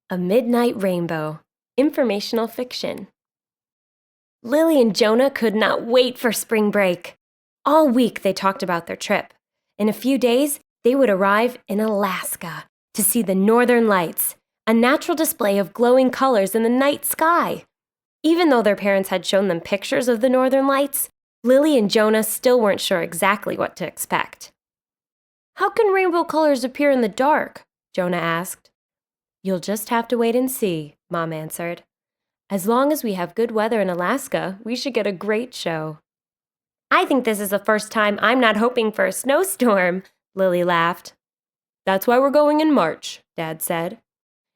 A Midnight Rainbow, informational fiction. Lily and Jonah could not wait for spring break. All week they talked about their trip. In a few days, they would arrive in Alaska to see the Northern Lights, a natural display of glowing colors in the night sky. Even though their parents had shown them pictures of the Northern Lights, Lily and Jonah still weren't sure exactly what to expect. "How can rainbow colors appear in the dark?" Jonah asked. "You'll just have to wait and see," Mom answered. "As long as we have good weather in Alaska, we should get a great show." "I think this is the first time I'm not hoping for a snowstorm," Lily laughed. "That's why we're going in March," Dad said.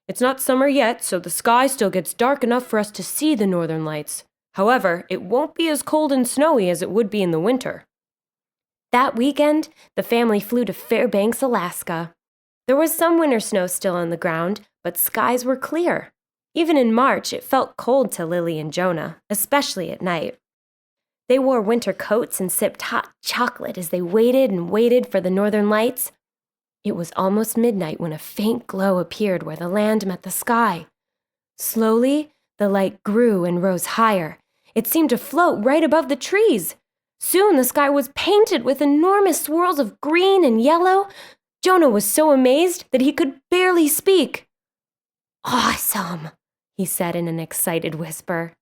"It's not summer yet, so the sky still gets dark enough for us to see the Northern Lights. However, it won't be as cold and snowy as it would be in the winter." That weekend, the family flew to Fairbanks, Alaska. There was some winter snow still on the ground, but skies were clear. Even in March, it felt cold to Lily and Jonah, especially at night. They wore winter coats and sipped hot chocolate as they waited and waited for the Northern Lights. It was almost midnight when a faint glow appeared where the land met the sky. Slowly, the light grew and rose higher. It seemed to float right above the trees. Soon the sky was painted with enormous swirls of green and yellow. Jonah was so amazed that he could barely speak. "Awesome," he said in an excited whisper.